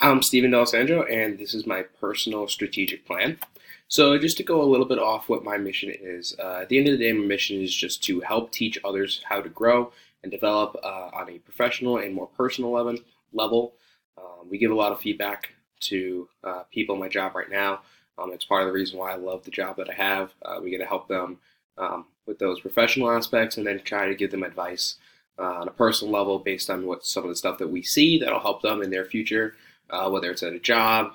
I'm Steven D'Alessandro, and this is my personal strategic plan. So, just to go a little bit off what my mission is, at the end of the day, my mission is just to help teach others how to grow and develop on a professional and more personal level. We give a lot of feedback to people in my job right now. It's part of the reason why I love the job that I have. We get to help them with those professional aspects and then try to give them advice on a personal level based on what some of the stuff that we see that'll help them in their future, whether it's at a job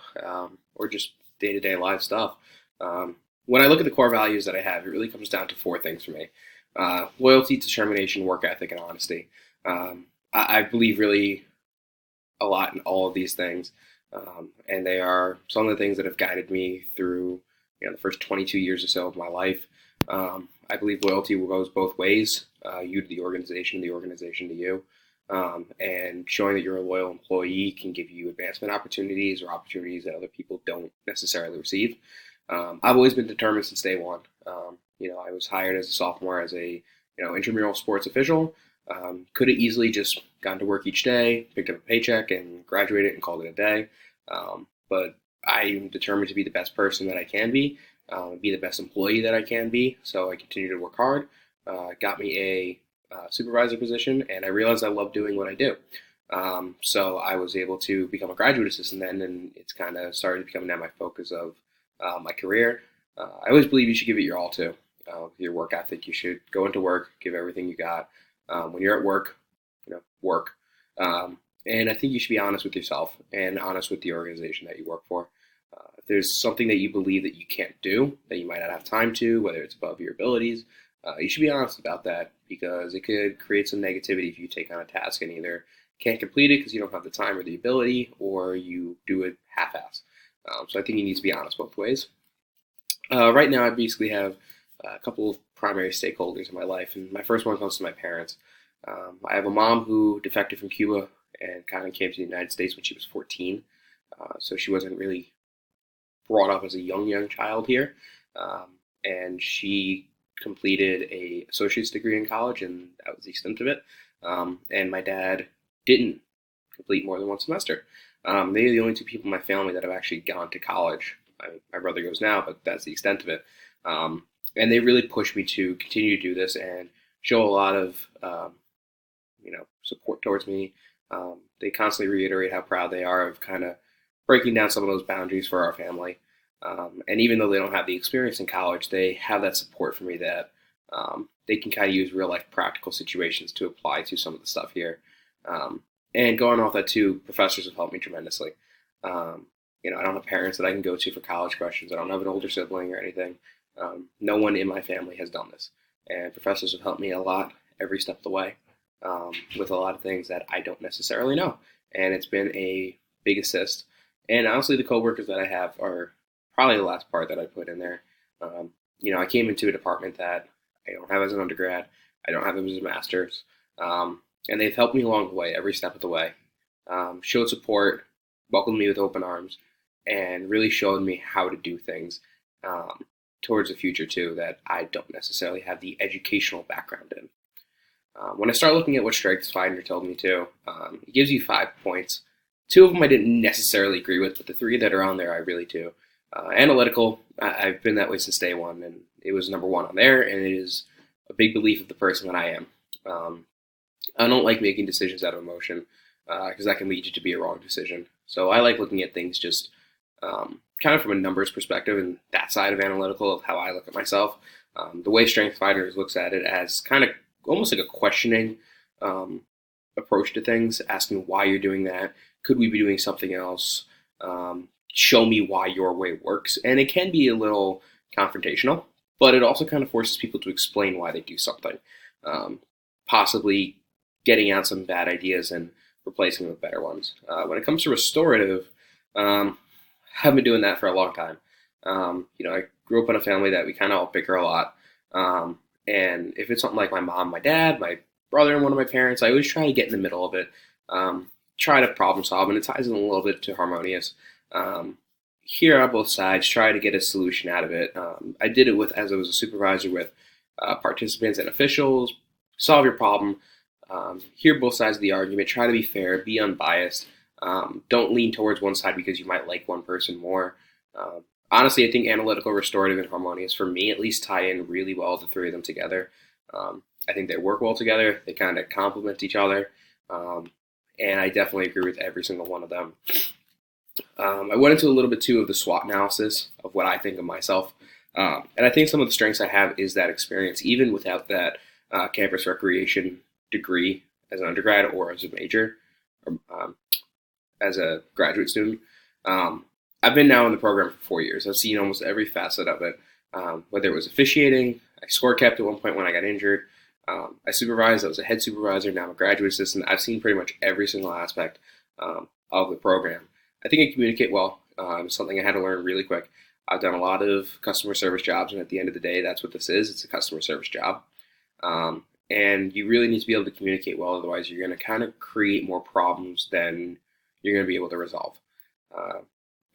or just day-to-day life stuff. When I look at the core values that I have, it really comes down to four things for me: loyalty, determination, work ethic, and honesty. I believe really a lot in all of these things, and they are some of the things that have guided me through the first 22 years or so of my life. I believe loyalty goes both ways, you to the organization to you. And showing that you're a loyal employee can give you advancement opportunities or opportunities that other people don't necessarily receive. I've always been determined since day one. I was hired as a sophomore as a intramural sports official. Could have easily just gone to work each day, picked up a paycheck, and graduated and called it a day. But I am determined to be the best person that I can be the best employee that I can be. So I continue to work hard. Got me a supervisor position, and I realized I love doing what I do. So I was able to become a graduate assistant then, and it's kind of started to become now my focus of my career. I always believe you should give it your all too. With your work ethic, you should go into work, give everything you got. When you're at work, work. And I think you should be honest with yourself and honest with the organization that you work for. If there's something that you believe that you can't do, that you might not have time to, whether it's above your abilities, you should be honest about that because it could create some negativity if you take on a task and either can't complete it because you don't have the time or the ability, or you do it half-ass. So I think you need to be honest both ways. Right now, I basically have a couple of primary stakeholders in my life, and my first one comes to my parents. I have a mom who defected from Cuba and kind of came to the United States when she was 14, so she wasn't really brought up as a young child here, and she completed a associate's degree in college, and that was the extent of it. And my dad didn't complete more than one semester. They are the only two people in my family that have actually gone to college. My brother goes now, but that's the extent of it. And they really pushed me to continue to do this and show a lot of support towards me. They constantly reiterate how proud they are of kind of breaking down some of those boundaries for our family. And even though they don't have the experience in college, they have that support for me that they can kind of use real life practical situations to apply to some of the stuff here. And going off that too, professors have helped me tremendously. I don't have parents that I can go to for college questions. I don't have an older sibling or anything. No one in my family has done this. And professors have helped me a lot every step of the way with a lot of things that I don't necessarily know. And it's been a big assist. And honestly, the coworkers that I have are probably the last part that I put in there. I came into a department that I don't have as an undergrad. I don't have as a master's. And they've helped me along the way, every step of the way. Showed support, welcomed me with open arms, and really showed me how to do things towards the future too that I don't necessarily have the educational background in. When I start looking at what StrengthsFinder told me too, it gives you 5 points. Two of them I didn't necessarily agree with, but the three that are on there I really do. Analytical, I've been that way since day one, and it was number one on there, and it is a big belief of the person that I am. I don't like making decisions out of emotion because that can lead you to be a wrong decision. So I like looking at things just kind of from a numbers perspective and that side of analytical of how I look at myself. The way StrengthsFinder looks at it as kind of almost like a questioning approach to things, asking why you're doing that. Could we be doing something else? Show me why your way works. And it can be a little confrontational, but it also kind of forces people to explain why they do something, possibly getting out some bad ideas and replacing them with better ones. When it comes to restorative, I've been doing that for a long time. I grew up in a family that we kind of all bicker a lot. And if it's something like my mom, my dad, my brother, and one of my parents, I always try to get in the middle of it, try to problem solve, and it ties in a little bit to harmonious. Hear out both sides, try to get a solution out of it. I did it as I was a supervisor with participants and officials, solve your problem, hear both sides of the argument, try to be fair, be unbiased, Don't lean towards one side because you might like one person more. Honestly, I think analytical, restorative, and harmonious, for me at least, tie in really well, the three of them together. I think they work well together. They kind of complement each other. Um, and I definitely agree with every single one of them. I went into a little bit too of the SWOT analysis of what I think of myself. And I think some of the strengths I have is that experience, even without that campus recreation degree as an undergrad or as a major, or as a graduate student. I've been now in the program for 4 years. I've seen almost every facet of it, whether it was officiating. I score kept at one point when I got injured. I supervised. I was a head supervisor. Now I'm a graduate assistant. I've seen pretty much every single aspect of the program. I think I communicate well. Something I had to learn really quick. I've done a lot of customer service jobs, and at the end of the day, that's what this is. It's a customer service job. And you really need to be able to communicate well. Otherwise, you're going to kind of create more problems than you're going to be able to resolve.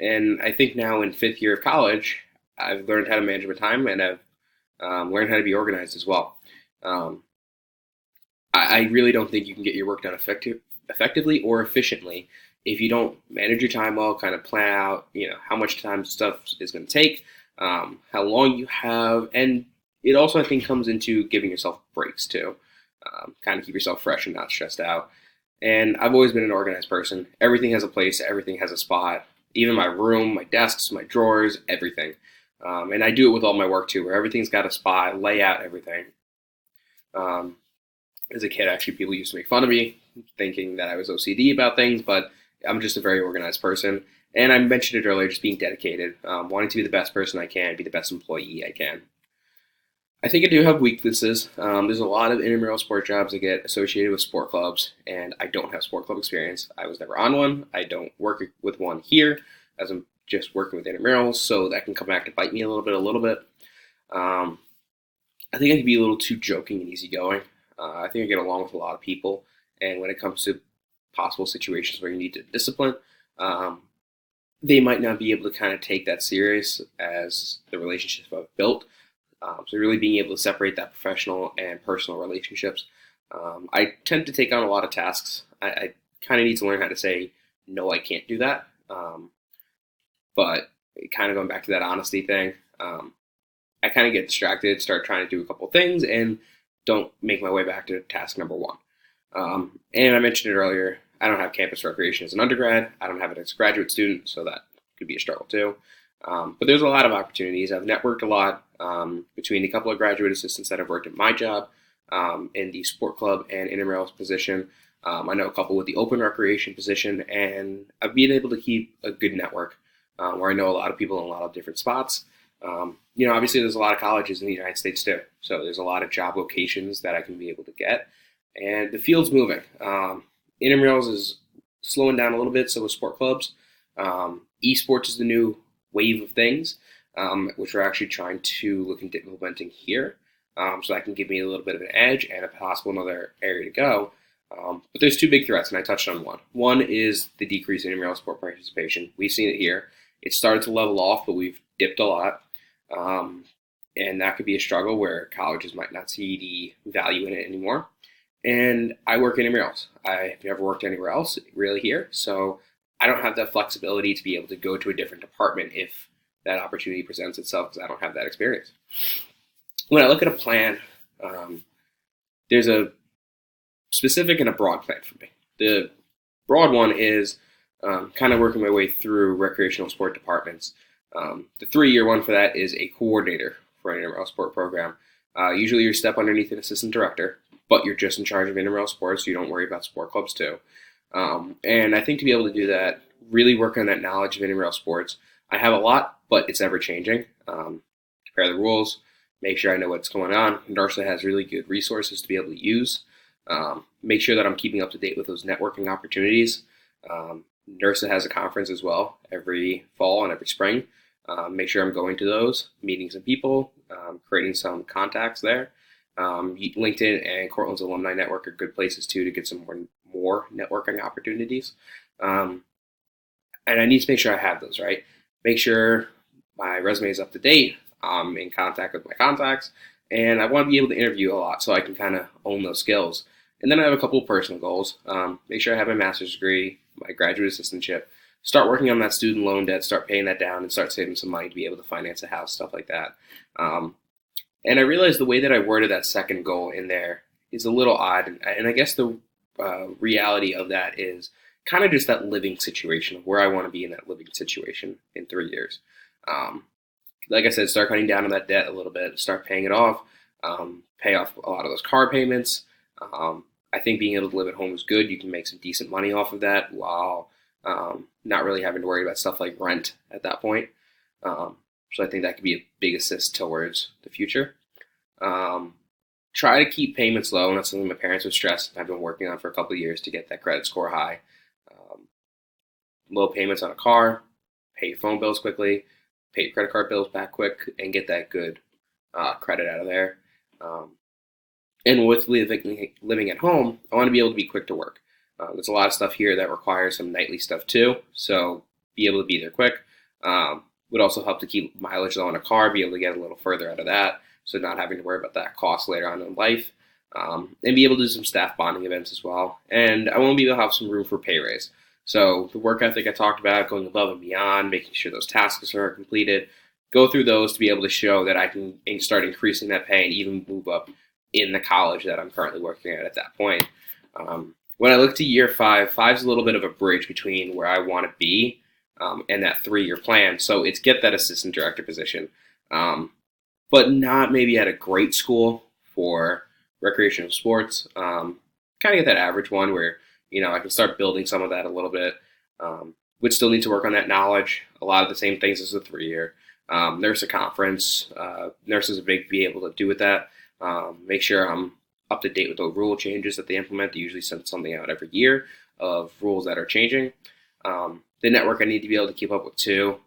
And I think now in 5th year of college, I've learned how to manage my time, and I've learned how to be organized as well. I really don't think you can get your work done effectively or efficiently if you don't manage your time well, kind of plan out, how much time stuff is going to take, how long you have, and it also, I think, comes into giving yourself breaks too, kind of keep yourself fresh and not stressed out. And I've always been an organized person. Everything has a place, everything has a spot, even my room, my desks, my drawers, everything. And I do it with all my work too, where everything's got a spot, lay out everything. As a kid, actually, people used to make fun of me, thinking that I was OCD about things, but I'm just a very organized person. And I mentioned it earlier, just being dedicated, wanting to be the best person I can, be the best employee I can. I think I do have weaknesses. There's a lot of intramural sport jobs that get associated with sport clubs, and I don't have sport club experience. I was never on one. I don't work with one here, as I'm just working with intramurals, so that can come back to bite me a little bit. I think I can be a little too joking and easygoing. I think I get along with a lot of people, and when it comes to possible situations where you need to discipline, they might not be able to kind of take that serious as the relationships I've built. So really being able to separate that professional and personal relationships. I tend to take on a lot of tasks. I kind of need to learn how to say, no, I can't do that. But kind of going back to that honesty thing, I kind of get distracted, start trying to do a couple of things, and don't make my way back to task number one. And I mentioned it earlier, I don't have campus recreation as an undergrad. I don't have it as a graduate student, so that could be a struggle too. But there's a lot of opportunities. I've networked a lot between a couple of graduate assistants that have worked at my job in the sport club and intramural position. I know a couple with the open recreation position, and I've been able to keep a good network where I know a lot of people in a lot of different spots. Obviously there's a lot of colleges in the United States too, so there's a lot of job locations that I can be able to get, and the field's moving. Intramurals is slowing down a little bit, so with sport clubs. Esports is the new wave of things, which we're actually trying to look into implementing here, so that can give me a little bit of an edge and a possible another area to go. But there's two big threats, and I touched on one. One is the decrease in intramural sport participation. We've seen it here. It started to level off, but we've dipped a lot. And that could be a struggle where colleges might not see the value in it anymore. And I work in intramurals. I've never worked anywhere else really here, so I don't have that flexibility to be able to go to a different department if that opportunity presents itself, because I don't have that experience. When I look at a plan, there's a specific and a broad plan for me. The broad one is kind of working my way through recreational sport departments. The 3-year one for that is a coordinator for an intramural sport program. Usually you step underneath an assistant director, but you're just in charge of intramural sports, so you don't worry about sport clubs too. And I think to be able to do that, really work on that knowledge of intramural sports. I have a lot, but it's ever changing. Compare the rules, make sure I know what's going on. NERSA has really good resources to be able to use. Make sure that I'm keeping up to date with those networking opportunities. NERSA has a conference as well every fall and every spring. Make sure I'm going to those, meeting some people, creating some contacts there. LinkedIn and Cortland's Alumni Network are good places too to get some more networking opportunities. And I need to make sure I have those, right? Make sure my resume is up to date. I'm in contact with my contacts, and I want to be able to interview a lot so I can kind of own those skills. And then I have a couple of personal goals. Make sure I have my master's degree, my graduate assistantship, start working on that student loan debt, start paying that down, and start saving some money to be able to finance a house, stuff like that. Um, and I realized the way that I worded that second goal in there is a little odd. And I guess the reality of that is kind of just that living situation of where I want to be in that living situation in 3 years. Um, like I said, start cutting down on that debt a little bit, start paying it off, pay off a lot of those car payments. I think being able to live at home is good. You can make some decent money off of that while not really having to worry about stuff like rent at that point. So I think that could be a big assist towards the future. Um, Try to keep payments low, and that's something my parents would stress. I've been working on for a couple of years to get that credit score high. Um, Low payments on a car, pay your phone bills quickly, pay your credit card bills back quick, and get that good credit out of there. Um, and with living at home, I want to be able to be quick to work. There's a lot of stuff here that requires some nightly stuff too, so be able to be there quick. Would also help to keep mileage low on a car, be able to get a little further out of that, so not having to worry about that cost later on in life. And be able to do some staff bonding events as well. And I want to be able to have some room for pay raise. So the work ethic I talked about, going above and beyond, making sure those tasks are completed, go through those to be able to show that I can start increasing that pay and even move up in the college that I'm currently working at that point. When I look to year five is a little bit of a bridge between where I want to be and that 3-year plan. So it's get that assistant director position, but not maybe at a great school for recreational sports. Kind of get that average one where I can start building some of that a little bit. Would still need to work on that knowledge. A lot of the same things as a 3-year. Nurse a conference. Nurses are big be able to do with that. Make sure I'm up to date with the rule changes that they implement. They usually send something out every year of rules that are changing. The network I need to be able to keep up with too.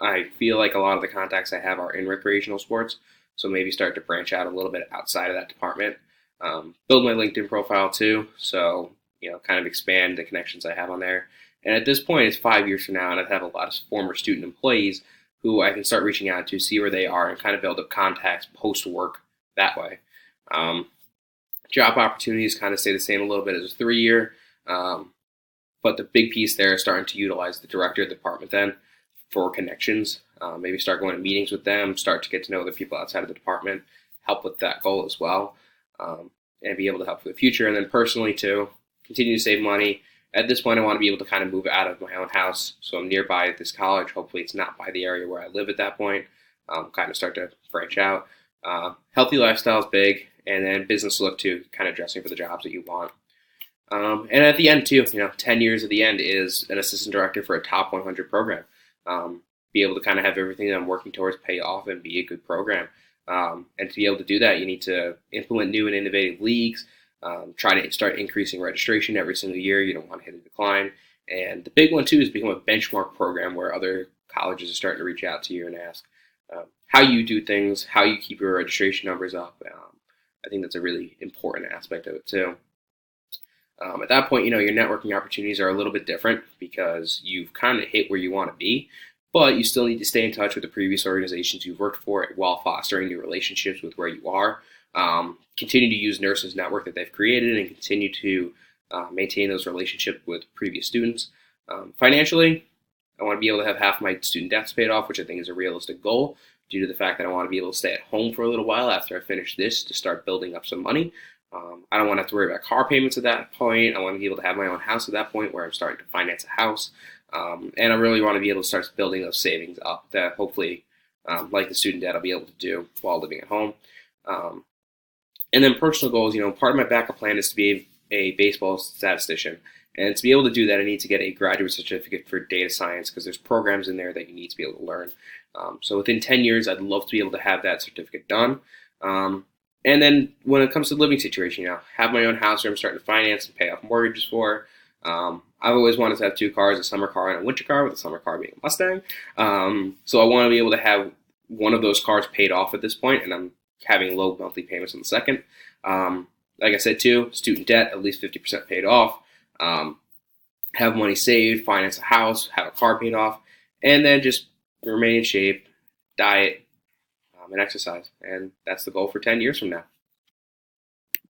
I feel like a lot of the contacts I have are in recreational sports, so maybe start to branch out a little bit outside of that department. Build my LinkedIn profile too, so kind of expand the connections I have on there. And at this point, it's 5 years from now, and I have a lot of former student employees who I can start reaching out to, see where they are, and kind of build up contacts post work that way. Job opportunities kind of stay the same a little bit as a 3-year, but the big piece there is starting to utilize the director of the department then for connections. Maybe start going to meetings with them, start to get to know the people outside of the department, help with that goal as well, and be able to help for the future. And then personally too, continue to save money. At this point, I want to be able to kind of move out of my own house, so I'm nearby this college. Hopefully it's not by the area where I live at that point. Kind of start to branch out. Healthy lifestyle is big, and then business look to kind of dressing for the jobs that you want. And at the end too, 10 years at the end is an assistant director for a top 100 program. Be able to kind of have everything that I'm working towards pay off and be a good program. And to be able to do that, you need to implement new and innovative leagues, try to start increasing registration every single year. You don't want to hit a decline. And the big one too is become a benchmark program where other colleges are starting to reach out to you and ask how you do things, how you keep your registration numbers up. I think that's a really important aspect of it too. At that point, your networking opportunities are a little bit different because you've kind of hit where you want to be, but you still need to stay in touch with the previous organizations you've worked for while fostering new relationships with where you are. Continue to use Nurses Network that they've created and continue to maintain those relationships with previous students. Financially, I want to be able to have half my student debts paid off, which I think is a realistic goal due to the fact that I want to be able to stay at home for a little while after I finish this to start building up some money. I don't want to have to worry about car payments at that point. I want to be able to have my own house at that point where I'm starting to finance a house. And I really want to be able to start building those savings up that hopefully, like the student debt, I'll be able to do while living at home. And then personal goals, part of my backup plan is to be a baseball statistician. And to be able to do that, I need to get a graduate certificate for data science because there's programs in there that you need to be able to learn. So within 10 years, I'd love to be able to have that certificate done. And then when it comes to the living situation, have my own house where I'm starting to finance and pay off mortgages for. I've always wanted to have 2 cars, a summer car and a winter car, with the summer car being a Mustang. So I want to be able to have one of those cars paid off at this point, and I'm having low monthly payments on the second. Like I said too, student debt, at least 50% paid off. Have money saved, finance a house, have a car paid off, and then just remain in shape, diet, and exercise. And that's the goal for 10 years from now.